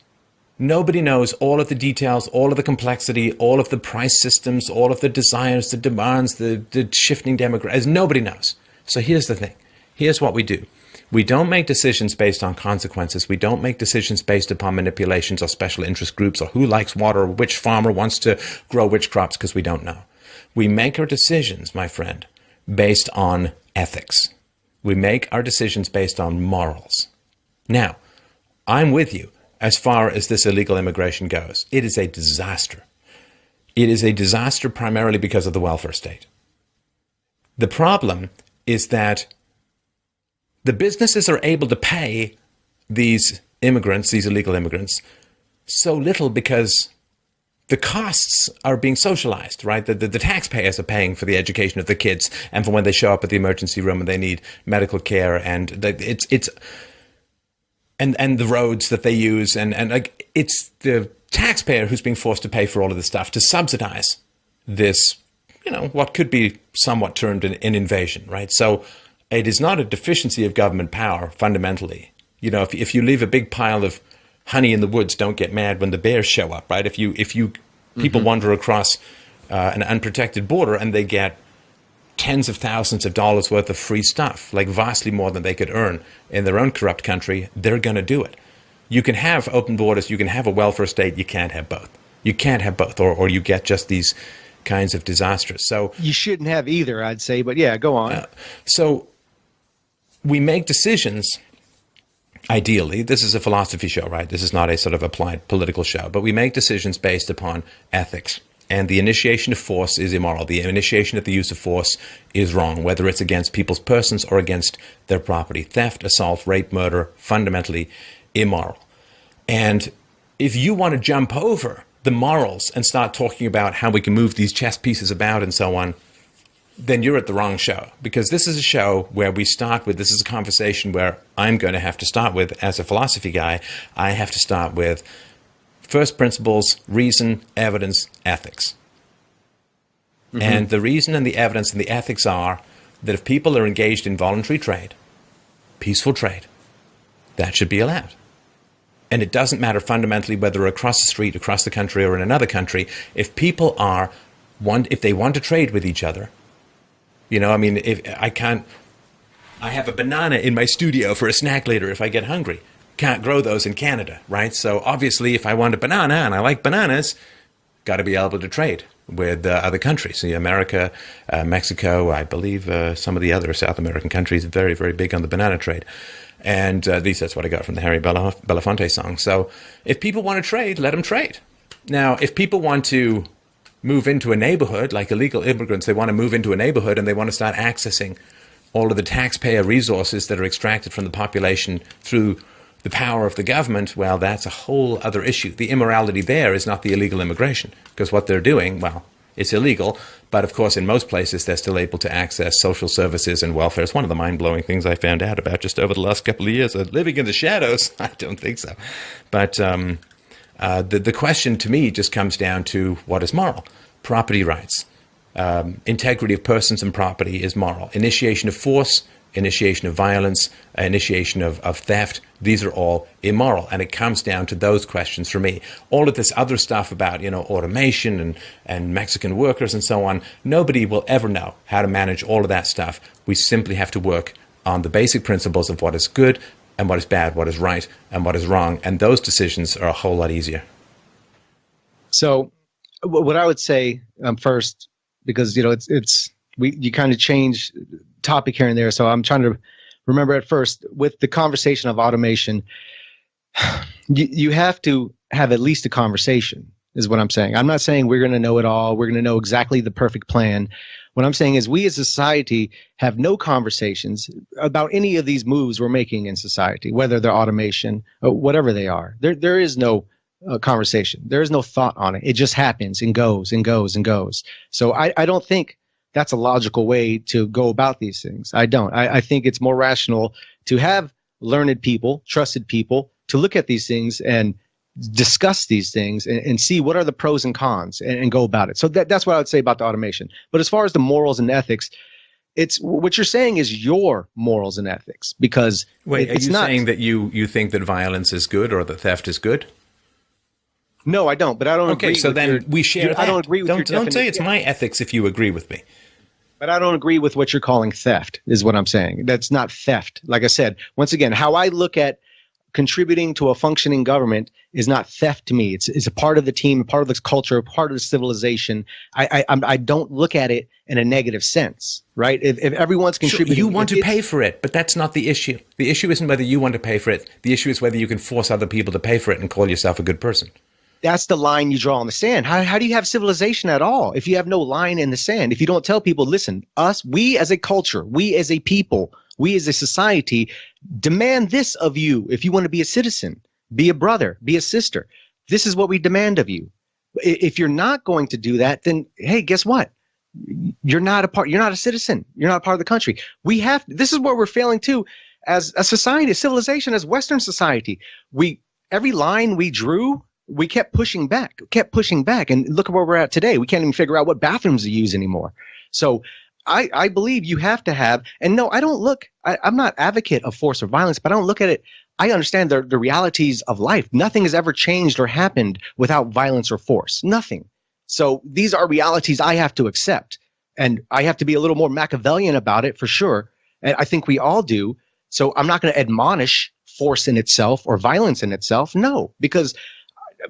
Nobody knows all of the details, all of the complexity, all of the price systems, all of the desires, the demands, the shifting demographics. Nobody knows. So here's the thing. Here's what we do. We don't make decisions based on consequences. We don't make decisions based upon manipulations or special interest groups or who likes what or which farmer wants to grow which crops because we don't know. We make our decisions, my friend, based on ethics. We make our decisions based on morals. Now, I'm with you. As far as this illegal immigration goes, it is a disaster. It is a disaster primarily because of the welfare state. The problem is that the businesses are able to pay these immigrants, these illegal immigrants, so little because the costs are being socialized, right? The taxpayers are paying for the education of the kids and for when they show up at the emergency room and they need medical care, and and the roads that they use, and like it's the taxpayer who's being forced to pay for all of this stuff to subsidize this, what could be somewhat termed an invasion, right? So it is not a deficiency of government power fundamentally. If you leave a big pile of honey in the woods, don't get mad when the bears show up, right? If you people wander across an unprotected border and they get tens of thousands of dollars worth of free stuff, like vastly more than they could earn in their own corrupt country, they're going to do it. You can have open borders, you can have a welfare state, you can't have both. You can't have both, or you get just these kinds of disasters. So you shouldn't have either, I'd say, but yeah, go on. So we make decisions, ideally, this is a philosophy show, right? This is not a sort of applied political show, but we make decisions based upon ethics. And the initiation of force is immoral. The initiation of the use of force is wrong, whether it's against people's persons or against their property. Theft, assault, rape, murder, fundamentally immoral. And if you want to jump over the morals and start talking about how we can move these chess pieces about and so on, then you're at the wrong show. Because this is a show where we start with, this is a conversation where I'm going to have to start with, as a philosophy guy, I have to start with first principles, reason, evidence, ethics. Mm-hmm. And the reason and the evidence and the ethics are that if people are engaged in voluntary trade, peaceful trade, that should be allowed. And it doesn't matter fundamentally whether across the street, across the country, or in another country, if people if they want to trade with each other, if I have a banana in my studio for a snack later if I get hungry. Can't grow those in Canada, right? So obviously, if I want a banana and I like bananas, got to be able to trade with other countries. So America, Mexico, I believe some of the other South American countries are very, very big on the banana trade. And at least that's what I got from the Harry Belafonte song. So if people want to trade, let them trade. Now, if people want to move into a neighborhood, like illegal immigrants, they want to move into a neighborhood and they want to start accessing all of the taxpayer resources that are extracted from the population through the power of the government, well, that's a whole other issue. The immorality there is not the illegal immigration, because what they're doing, well, it's illegal. But of course, in most places, they're still able to access social services and welfare. It's one of the mind-blowing things I found out about just over the last couple of years. Living in the shadows, I don't think so. But the question to me just comes down to what is moral. Property rights. Integrity of persons and property is moral. Initiation of force, initiation of violence, initiation of theft, these are all immoral. And it comes down to those questions for me. All of this other stuff about, automation and Mexican workers and so on, nobody will ever know how to manage all of that stuff. We simply have to work on the basic principles of what is good and what is bad, what is right and what is wrong. And those decisions are a whole lot easier. So what I would say first, because, you kind of change topic here and there. So I'm trying to remember at first with the conversation of automation, you have to have at least a conversation. is what I'm saying. I'm not saying we're going to know it all. We're going to know exactly the perfect plan. What I'm saying is we as a society have no conversations about any of these moves we're making in society, whether they're automation or whatever they are. There is no conversation. There is no thought on it. It just happens and goes and goes and goes. So I don't think that's a logical way to go about these things. I don't. I think it's more rational to have learned people, trusted people, to look at these things and discuss these things and see what are the pros and cons and go about it. So that's what I would say about the automation. But as far as the morals and ethics, it's what you're saying is your morals and ethics, because Wait, it's are you not saying that you think that violence is good or that theft is good? No, I don't. But I don't agree. Okay, so with then we share that. I don't agree with your Don't say definition. it's my ethics if you agree with me. But I don't agree with what you're calling theft, is what I'm saying. That's not theft. Like I said, once again, how I look at contributing to a functioning government is not theft to me. It's a part of the team, part of this culture, part of the civilization. I don't look at it in a negative sense, right? If everyone's contributing, Sure, you want to pay for it, but that's not the issue. The issue isn't whether you want to pay for it. The issue is whether you can force other people to pay for it and call yourself a good person. That's the line you draw in the sand. How do you have civilization at all if you have no line in the sand? If you don't tell people, listen, we as a culture, we as a people, we as a society demand this of you. If you want to be a citizen, be a brother, be a sister, this is what we demand of you. If you're not going to do that, then hey, guess what? You're not a citizen. You're not a part of the country. This is where we're failing too as a society, a civilization, as Western society. Every line we drew, we kept pushing back, and look at where we're at today. We can't even figure out what bathrooms to use anymore. So I believe you have to have, and no, I'm not advocate of force or violence, but I don't look at it. I understand the realities of life. Nothing has ever changed or happened without violence or force. Nothing. So these are realities I have to accept, and I have to be a little more Machiavellian about it for sure. And I think we all do. So I'm not going to admonish force in itself or violence in itself. No, because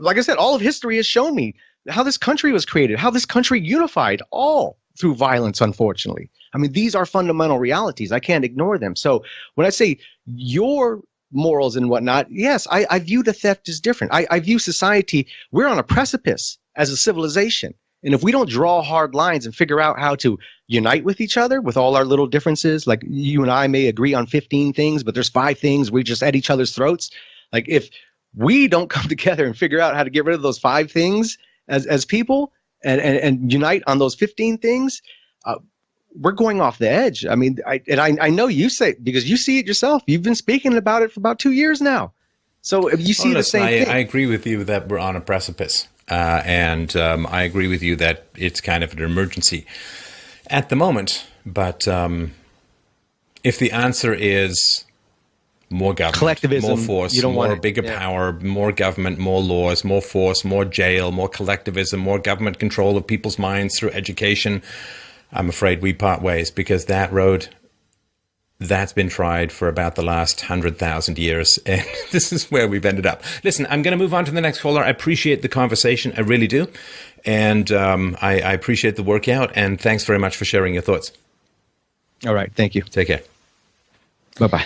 like I said, all of history has shown me how this country was created, how this country unified, all through violence, unfortunately. I mean, these are fundamental realities. I can't ignore them. So when I say your morals and whatnot, yes, I view the theft as different. I view society, we're on a precipice as a civilization. And if we don't draw hard lines and figure out how to unite with each other with all our little differences, like you and I may agree on 15 things, but there's 5 things we just at each other's throats. Like if we don't come together and figure out how to get rid of those 5 things as people and unite on those 15 things, we're going off the edge. I mean, I know you say, because you see it yourself. You've been speaking about it for about 2 years now. So if you see the same thing. I agree with you that we're on a precipice. And I agree with you that it's kind of an emergency at the moment. But if the answer is more government, collectivism, more force, you don't more want it. bigger Yeah. power, more government, more laws, more force, more jail, more collectivism, more government control of people's minds through education, I'm afraid we part ways, because that road, that's been tried for about the last 100,000 years, and this is where we've ended up. Listen, I'm going to move on to the next caller. I appreciate the conversation. I really do. And I appreciate the workout, and thanks very much for sharing your thoughts. All right. Thank you. Take care. Bye-bye.